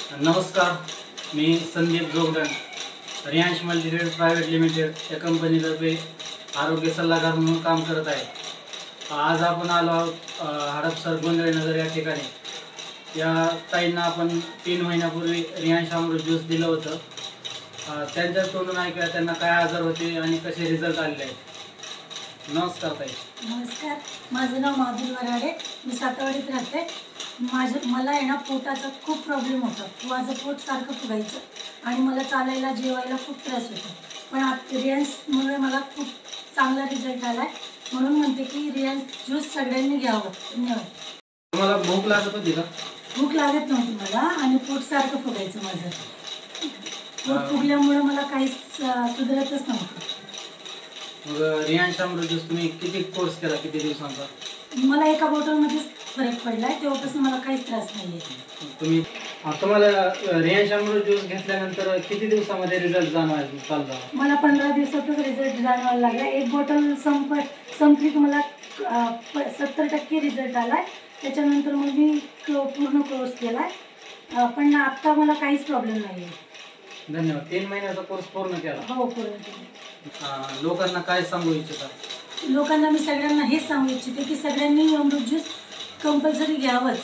नमस्कार, मी Sandeep Jogdand, Riyansh multitrade private limited या कंपनीतर्फे आरोग्य सल्लागार म्हणून काम करत आहे। आज आपण आलो आहोत हडपसर गोंधळे नगर या ठिकाणी। या ताईंना आपण 3 महिन्यापूर्वी रियांश अमृत ज्यूस दिलं होतं। त्यांच्या तोंडून ऐकूया त्यांना काय आजार होते आणि कसे रिझल्ट आलेले आहेत। नमस्कार ताई। नमस्कार, माझं नाव माधुरी वराडे, मी सातावाडीत राहते। मला आहे ना पोटाचा खूप प्रॉब्लेम होता। माझं पोट सारखं फुगायचं आणि मला चालायला जेवायला खूप त्रास होता। पण आता रियांशमुळे मला खूप चांगला रिझल्ट आला आहे, म्हणून म्हणते की रियांश ज्यूस सगळ्यांनी घ्यावं। धन्यवाद। तुम्हाला भूक लागत होती का? भूक लागत नव्हती मला आणि पोट सारखं फुगायचं माझं। पोट फुगल्यामुळे मला काहीच सुधारतच नव्हतं। मग रियांश अमृत ज्यूस तुम्ही किती कोर्स केला, किती दिवसांचा? मला एका बॉटलमध्येच फरक पडलाय, तेव्हापासून मला काहीच त्रास नाहीये। तुम्हाला रियांश अमृत ज्यूस घेतल्यानंतर किती दिवसामध्ये रिझल्ट जाणवायला चालू झाला? मला 15 दिवसातच रिझल्ट जाणवायला लागला। एक बॉटल संपली की मला 70% रिझल्ट आलाय। त्याच्यानंतर मग मी पूर्ण कोर्स केलाय, पण आता मला काहीच प्रॉब्लेम नाहीये। धन्यवाद। 3 महिन्याचा कोर्स पूर्ण केला? हो, पूर्ण केला। लोकांना काय सांगू इच्छिता? लोकांना मी सगळ्यांना हेच सांगू इच्छिते की सगळ्यांनी अमृत ज्यूस कंपल्सरी घ्यावंच।